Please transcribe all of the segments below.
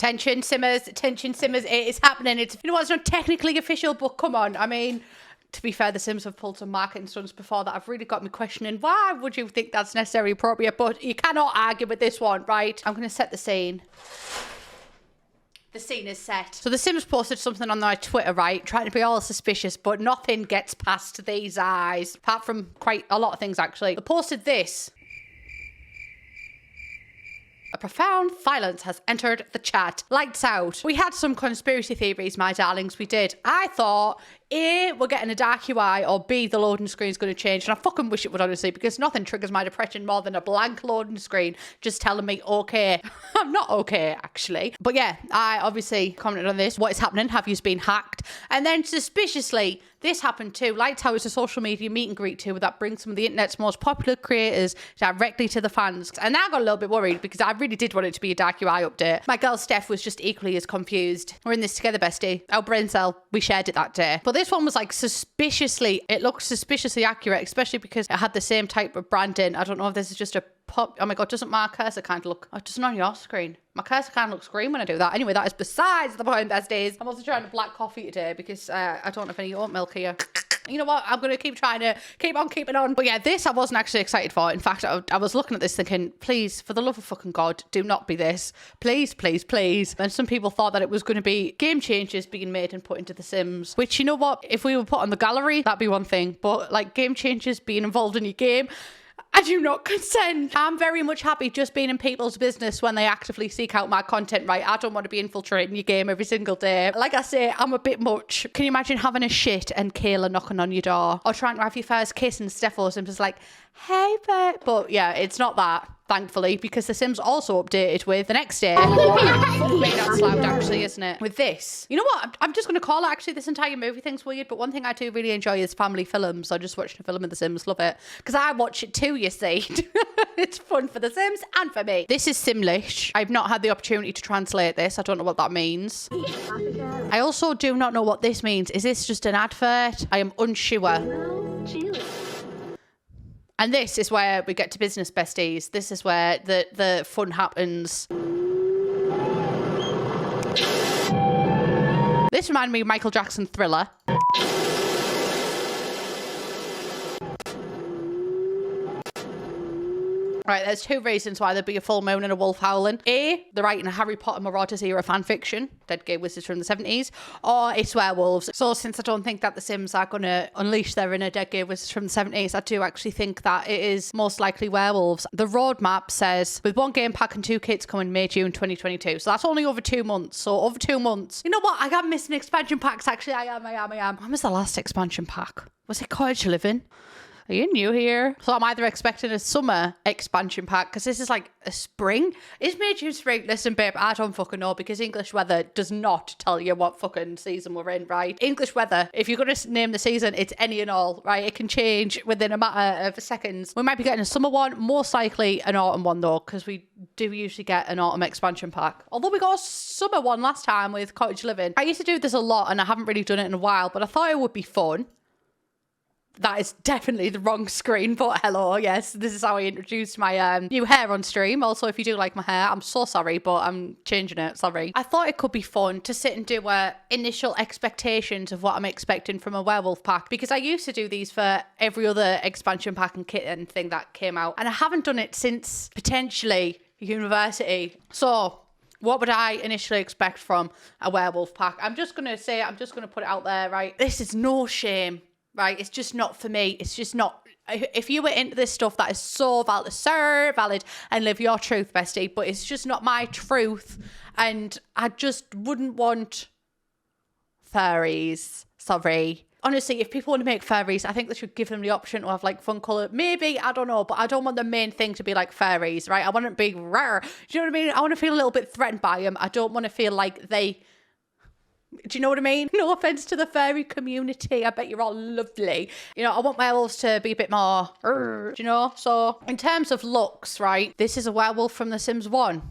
Attention, simmers, it is happening. It's, you know what, it's not technically official, but come on. I mean, to be fair, The Sims have pulled some marketing stunts before that have really got me questioning why would you think that's necessarily appropriate, but you cannot argue with this one, right? I'm going to set the scene. The scene is set. So The Sims posted something on their Twitter, right? Trying to be all suspicious, but nothing gets past these eyes. Apart from quite a lot of things, actually. They posted this. A profound silence has entered the chat. Lights out. We had some conspiracy theories, my darlings. We did. I thought, A, we're getting a dark UI, or B, the loading screen's going to change. And I fucking wish it would, honestly, because nothing triggers my depression more than a blank loading screen just telling me, okay. I'm not okay, actually. But yeah, I obviously commented on this. What is happening? Have you been hacked? And then suspiciously, this happened too. Lighttower is a social media meet and greet tool that brings some of the internet's most popular creators directly to the fans. And I got a little bit worried because I really did want it to be a dark UI update. My girl Steph was just equally as confused. We're in this together, bestie. Our brain cell, we shared it that day. But this one was like suspiciously, it looked suspiciously accurate, especially because it had the same type of branding. I don't know if this is just a pop. Oh my God, doesn't my cursor kind of look, oh, it doesn't on your screen. My cursor kind of looks green when I do that. Anyway, that is besides the point, besties. I'm also trying a black coffee today because I don't have any oat milk here. You know what? I'm going to keep trying to keep on keeping on. But yeah, this I wasn't actually excited for. In fact, I was looking at this thinking, please, for the love of fucking God, do not be this. Please, please, please. And some people thought that it was going to be game changes being made and put into The Sims. Which, you know what? If we were put on the gallery, that'd be one thing. But like game changes being involved in your game, I do not consent. I'm very much happy just being in people's business when they actively seek out my content, right? I don't want to be infiltrating your game every single day. Like I say, I'm a bit much. Can you imagine having a shit and Kayla knocking on your door? Or trying to have your first kiss and Steph and just like, hey, babe. But yeah, it's not that, thankfully, because The Sims also updated with the next day. Maybe that's loud, actually, isn't it? With this. You know what? I'm just going to call it, actually, this entire movie thing's weird, but one thing I do really enjoy is family films. I just watched a film of The Sims, love it. Because I watch it too, you see. It's fun for The Sims and for me. This is Simlish. I've not had the opportunity to translate this. I don't know what that means. I also do not know what this means. Is this just an advert? I am unsure. And this is where we get to business, besties. This is where the fun happens. This reminded me of Michael Jackson Thriller. Right, there's two reasons why there'd be a full moon and a wolf howling. A, they're writing a Harry Potter Marauders era fan fiction, Dead Gay Wizards from the 70s, or it's werewolves. So since I don't think that The Sims are going to unleash their inner Dead Gay Wizards from the 70s, I do actually think that it is most likely werewolves. The roadmap says, with one game pack and 2 kits coming May, June 2022. So that's only over 2 months. So over 2 months. You know what? I am missing expansion packs, actually. I am. When was the last expansion pack? Was it Cottage Living? Are you new here? So I'm either expecting a summer expansion pack, because this is like a spring. Is May, June, spring? Listen, babe, I don't fucking know, because English weather does not tell you what fucking season we're in, right? English weather, if you're going to name the season, it's any and all, right? It can change within a matter of seconds. We might be getting a summer one, most likely an autumn one though, because we do usually get an autumn expansion pack. Although we got a summer one last time with Cottage Living. I used to do this a lot and I haven't really done it in a while, but I thought it would be fun. That is definitely the wrong screen, but hello, yes, this is how I introduced my new hair on stream. Also, if you do like my hair, I'm so sorry, but I'm changing it, sorry. I thought it could be fun to sit and do initial expectations of what I'm expecting from a werewolf pack, because I used to do these for every other expansion pack and kit and thing that came out, and I haven't done it since potentially university. So what would I initially expect from a werewolf pack? I'm just going to put it out there, right? This is no shame. Right, it's just not for me. It's just not. If you were into this stuff, that is so valid, and live your truth, bestie. But it's just not my truth, and I just wouldn't want furries. Sorry. Honestly, if people want to make furries, I think they should give them the option to have like fun colour. Maybe, I don't know, but I don't want the main thing to be like furries, right? I want it to be rare. Do you know what I mean? I want to feel a little bit threatened by them. I don't want to feel like they... Do you know what I mean? No offense to the furry community. I bet you're all lovely. You know, I want werewolves to be a bit more, do you know? So in terms of looks, right, this is a werewolf from The Sims 1.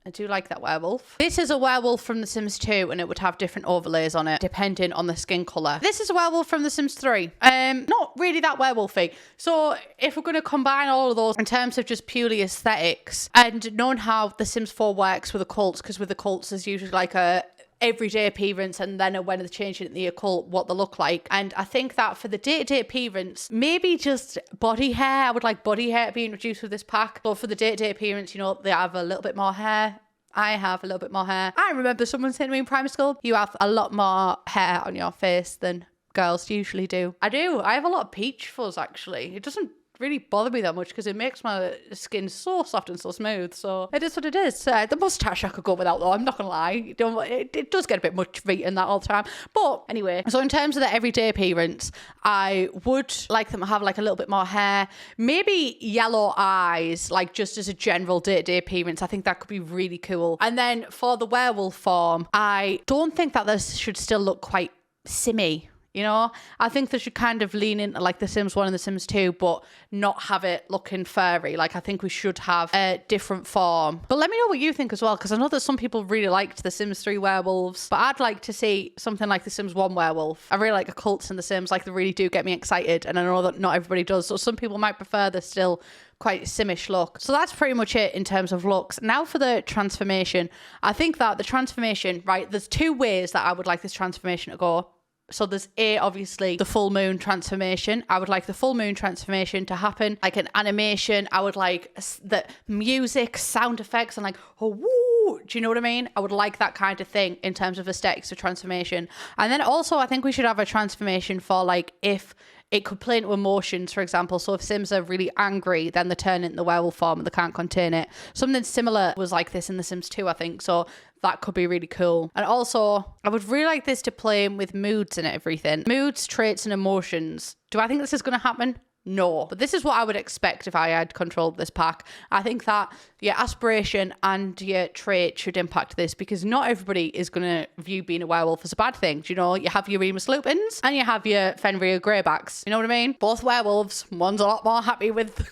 I do like that werewolf. This is a werewolf from The Sims 2 and it would have different overlays on it depending on the skin colour. This is a werewolf from The Sims 3. Not really that werewolfy. So if we're going to combine all of those in terms of just purely aesthetics and knowing how The Sims 4 works with occults, because with occults there's usually like a everyday appearance and then when they're changing it in the occult what they look like. And I think that for the day-to-day appearance, maybe just body hair. I would like body hair to be introduced with this pack. But for the day-to-day appearance, you know, they have a little bit more hair. I have a little bit more hair. I remember someone saying to me in primary school, you have a lot more hair on your face than girls usually do. I do. I have a lot of peach fuzz actually. It doesn't really bother me that much because it makes my skin so soft and so smooth. So it is what it is. The mustache I could go without though, I'm not gonna lie. It does get a bit much for eating that all the time. But anyway, so in terms of the everyday appearance, I would like them to have like a little bit more hair, maybe yellow eyes, like just as a general day-to-day appearance. I think that could be really cool. And then for the werewolf form, I don't think that this should still look quite simmy. You know, I think they should kind of lean into like The Sims 1 and The Sims 2, but not have it looking furry. Like, I think we should have a different form. But let me know what you think as well, because I know that some people really liked The Sims 3 werewolves, but I'd like to see something like The Sims 1 werewolf. I really like occults in The Sims. Like, they really do get me excited, and I know that not everybody does. So some people might prefer the still quite simish look. So that's pretty much it in terms of looks. Now for the transformation. I think that the transformation, right, there's two ways that I would like this transformation to go. So there's obviously the full moon transformation. I would like the full moon transformation to happen, like an animation. I would like the music, sound effects, and like, oh, woo, do you know what I mean? I would like that kind of thing in terms of aesthetics of transformation. And then also I think we should have a transformation for like if it could play into emotions, for example. So if Sims are really angry, then they turn into the werewolf form and they can't contain it. Something similar was like this in The Sims 2, I think. So that could be really cool. And also, I would really like this to play with moods and everything. Moods, traits, and emotions. Do I think this is going to happen? No. But this is what I would expect if I had control of this pack. I think that your aspiration and your trait should impact this, because not everybody is going to view being a werewolf as a bad thing. Do you know, you have your Remus Lupins and you have your Fenrir Greybacks. You know what I mean? Both werewolves. One's a lot more happy with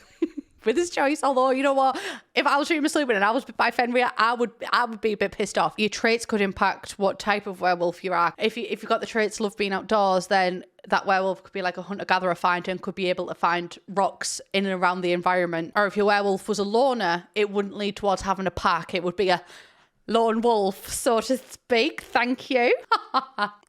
his choice. Although, you know what? If I was Remus Lupin and I was by Fenrir, I would be a bit pissed off. Your traits could impact what type of werewolf you are. If you've got the traits love being outdoors, then that werewolf could be like a hunter-gatherer finder and could be able to find rocks in and around the environment. Or if your werewolf was a loner, it wouldn't lead towards having a pack. It would be a lone wolf, so to speak. Thank you.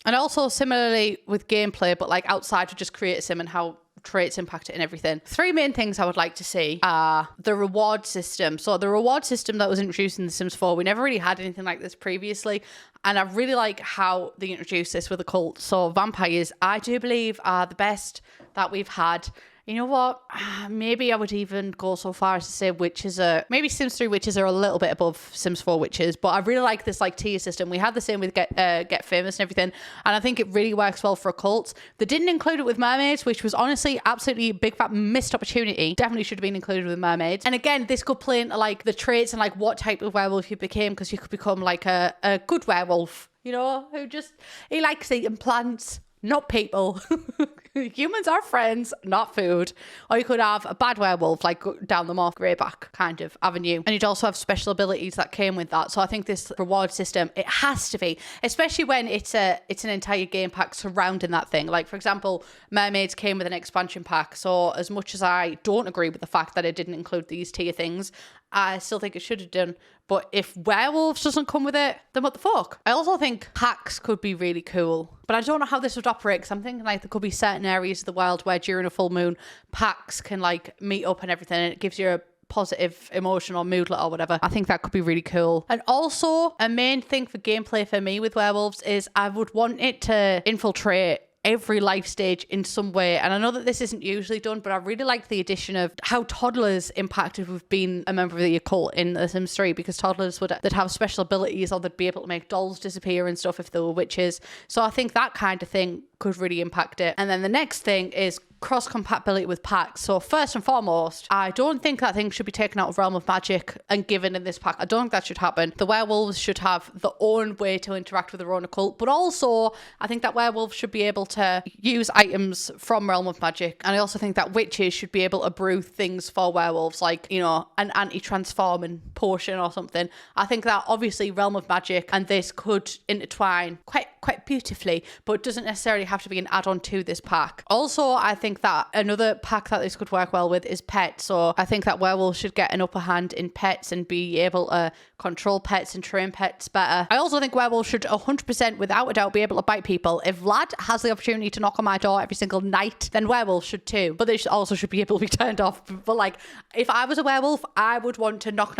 And also similarly with gameplay, but like outside to just create a sim and how traits impact it and everything. Three main things I would like to see are the reward system. So the reward system that was introduced in The Sims 4, we never really had anything like this previously, and I really like how they introduced this with a cult. So vampires, I do believe, are the best that we've had. You know what? Maybe I would even go so far as to say witches are... Maybe Sims 3 witches are a little bit above Sims 4 witches, but I really like this like tier system. We had the same with Get Famous and everything, and I think it really works well for a cult. They didn't include it with mermaids, which was honestly absolutely a big fat missed opportunity. Definitely should have been included with mermaids. And again, this could play into like the traits and like what type of werewolf you became, because you could become like a good werewolf, you know, he likes eating plants, not people. Humans are friends, not food. Or you could have a bad werewolf, like down the Morph Greyback kind of avenue. And you'd also have special abilities that came with that. So I think this reward system, it has to be, especially when it's an entire game pack surrounding that thing. Like, for example, mermaids came with an expansion pack. So as much as I don't agree with the fact that it didn't include these tier things, I still think it should have done. But if werewolves doesn't come with it, then what the fuck? I also think packs could be really cool. But I don't know how this would operate, because I'm thinking like there could be certain areas of the world where during a full moon, packs can like meet up and everything, and it gives you a positive emotion or moodlet or whatever. I think that could be really cool. And also a main thing for gameplay for me with werewolves is I would want it to infiltrate every life stage in some way. And I know that this isn't usually done, but I really like the addition of how toddlers impacted with being a member of the occult in The Sims 3, because toddlers they'd have special abilities, or they'd be able to make dolls disappear and stuff if they were witches. So I think that kind of thing could really impact it. And then the next thing is cross compatibility with packs. So first and foremost, I don't think that thing should be taken out of Realm of Magic and given in this pack. I don't think that should happen. The werewolves should have their own way to interact with their own occult, but also I think that werewolves should be able to use items from Realm of Magic. And I also think that witches should be able to brew things for werewolves, like, you know, an anti-transforming potion or something. I think that obviously Realm of Magic and this could intertwine quite beautifully, but it doesn't necessarily have to be an add-on to this pack. Also, I think that another pack that this could work well with is pets. So I think that werewolves should get an upper hand in pets and be able to control pets and train pets better. I also think werewolves should 100% without a doubt be able to bite people. If Vlad has the opportunity to knock on my door every single night, then werewolves should too. But they also should be able to be turned off. But like, if I was a werewolf, I would want to knock,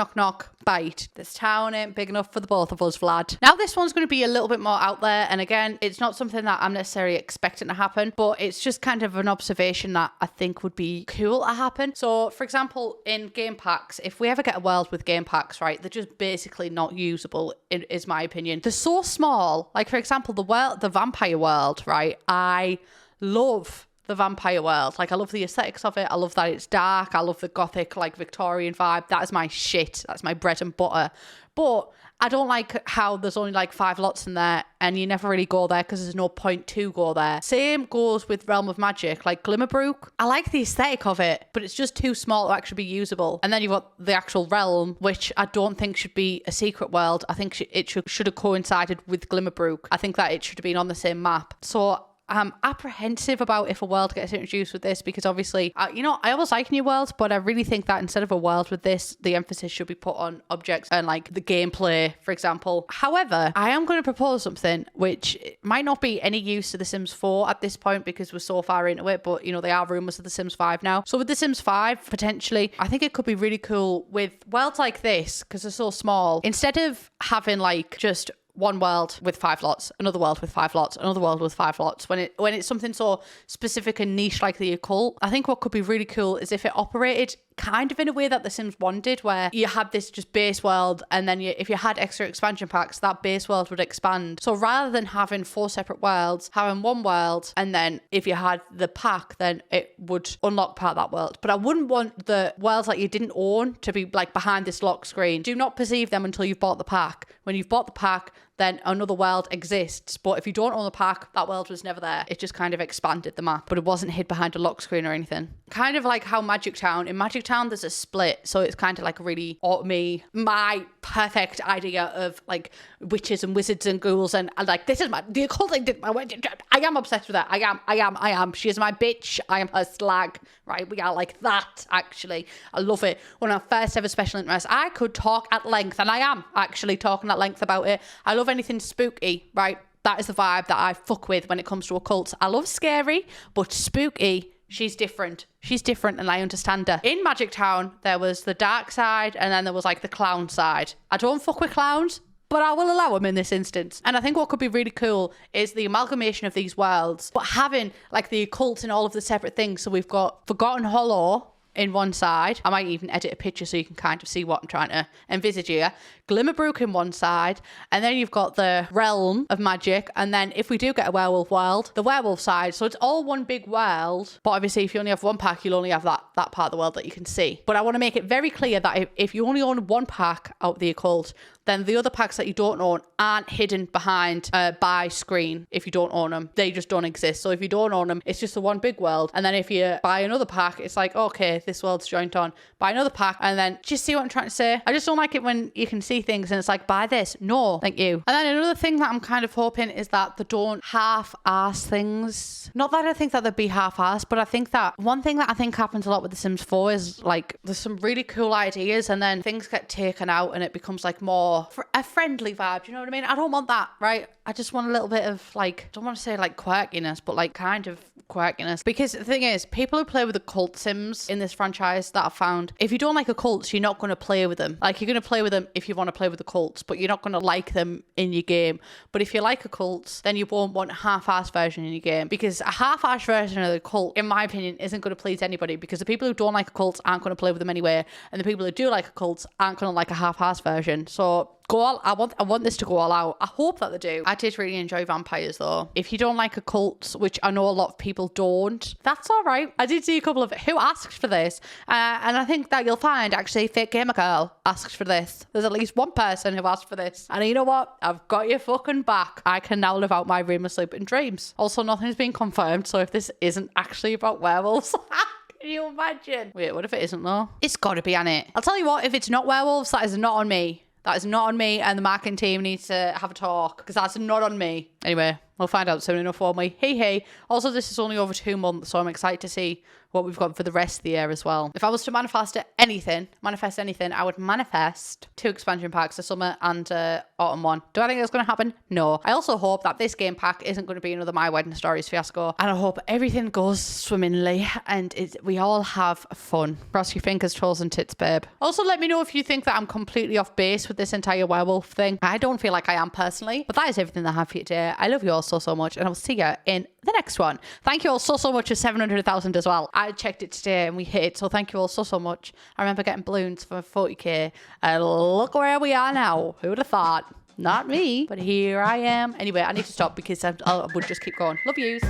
bite. This town ain't big enough for the both of us, Vlad. Now this one's going to be a little bit more out there, and again, it's not something that I'm necessarily expecting to happen, but it's just kind of an observation that I think would be cool to happen. So for example, in game packs, if we ever get a world with game packs, right, they're just basically not usable, is my opinion. They're so small. Like for example, the vampire world, right, I love the vampire world. Like, I love the aesthetics of it. I love that it's dark. I love the gothic, like, Victorian vibe. That is my shit. That's my bread and butter. But I don't like how there's only like 5 lots in there and you never really go there because there's no point to go there. Same goes with Realm of Magic, like Glimmerbrook. I like the aesthetic of it, but it's just too small to actually be usable. And then you've got the actual realm, which I don't think should be a secret world. I think it should have coincided with Glimmerbrook. I think that it should have been on the same map. So I'm apprehensive about if a world gets introduced with this, because obviously, I always like new worlds, but I really think that instead of a world with this, the emphasis should be put on objects and like the gameplay, for example. However, I am going to propose something which might not be any use to The Sims 4 at this point because we're so far into it, but you know, they are rumours of The Sims 5 now. So with The Sims 5, potentially, I think it could be really cool with worlds like this, because they're so small. Instead of having like just one world with 5 lots, another world with 5 lots, another world with 5 lots. When it's something so specific and niche like the occult, I think what could be really cool is if it operated kind of in a way that The Sims 1 did, where you had this just base world, and then if you had extra expansion packs, that base world would expand. So rather than having 4 separate worlds, having one world, and then if you had the pack, then it would unlock part of that world. But I wouldn't want the worlds that you didn't own to be like behind this lock screen. Do not perceive them until you've bought the pack. When you've bought the pack, then another world exists. But if you don't own the pack, that world was never there. It just kind of expanded the map, but it wasn't hid behind a lock screen or anything. Kind of like how Magic Town. In Magic Town, there's a split. So it's kind of like really my perfect idea of like witches and wizards and ghouls. And like, this is the occult thing. I am obsessed with that. I am. She is my bitch. I am her slag. Right? We are like that, actually. I love it. When our first ever special interest, I could talk at length, and I am actually talking at length about it. I love anything spooky, right? That is the vibe that I fuck with when it comes to occults. I love scary, but spooky, she's different. She's different, and I understand her. In Magic Town, there was the dark side, and then there was like the clown side. I don't fuck with clowns, but I will allow them in this instance. And I think what could be really cool is the amalgamation of these worlds, but having like the occult and all of the separate things. So we've got Forgotten Hollow in one side. I might even edit a picture so you can kind of see what I'm trying to envisage here. Glimmerbrook in one side, and then you've got the realm of magic, and then if we do get a werewolf world, the werewolf side. So it's all one big world, but obviously if you only have one pack, you'll only have that part of the world that you can see. But I want to make it very clear that if you only own one pack out of the occult, then the other packs that you don't own aren't hidden behind a buy screen. If you don't own them, they just don't exist. So if you don't own them, it's just the one big world. And then if you buy another pack, it's like, okay, this world's joined on. Buy another pack, and then just see what I'm trying to say. I just don't like it when you can see things and it's like, buy this. No, thank you. And then another thing that I'm kind of hoping is that they don't half-ass things. Not that I think that they'd be half-ass, but I think that one thing that I think happens a lot with The Sims 4 is like, there's some really cool ideas and then things get taken out and it becomes like more a friendly vibe. Do you know what I mean? I don't want that, right? I just want a little bit of like, I don't want to say like quirkiness, but like kind of quirkiness. Because the thing is, people who play with occult Sims in this franchise that I've found, if you don't like occults, you're not going to play with them. Like, you're going to play with them if you want to play with occults, but you're not going to like them in your game. But if you like occults, then you won't want a half-assed version in your game, because a half-assed version of the occult, in my opinion, isn't going to please anybody, because the people who don't like occults aren't going to play with them anyway, and the people who do like occults aren't going to like a half-assed version. So go all, I want this to go all out. I hope that they do. I did really enjoy vampires though. If you don't like occults, which I know a lot of people don't, that's all right. I did see a couple of who asked for this, and I think that you'll find actually Fake Gamer Girl asked for this. There's at least one person who asked for this, and you know what? I've got your fucking back. I can now live out my dream of sleep in dreams. Also, nothing's been confirmed, so if this isn't actually about werewolves. Can you imagine? Wait, what if it isn't though? It's gotta be on it. I'll tell you what, if it's not werewolves, that is not on me. That is not on me, and the marketing team needs to have a talk, because that's not on me. Anyway, we'll find out soon enough, won't we? Hey. Also, this is only over 2 months, so I'm excited to see what we've got for the rest of the year as well. If I was to manifest anything, I would manifest 2 expansion packs, the summer and autumn one. Do I think that's going to happen? No. I also hope that this game pack isn't going to be another My Wedding Stories fiasco, and I hope everything goes swimmingly and we all have fun. Cross your fingers, trolls and tits, babe. Also, let me know if you think that I'm completely off base with this entire werewolf thing. I don't feel like I am personally, but that is everything that I have for you today. I love you all so much, and I'll see you in the next one. Thank you all so much for 700,000 as well. I checked it today and we hit it, so thank you all so much. I remember getting balloons for 40k, and look where we are now. Who would have thought? Not me, but here I am. Anyway, I need to stop because I would just keep going. Love yous.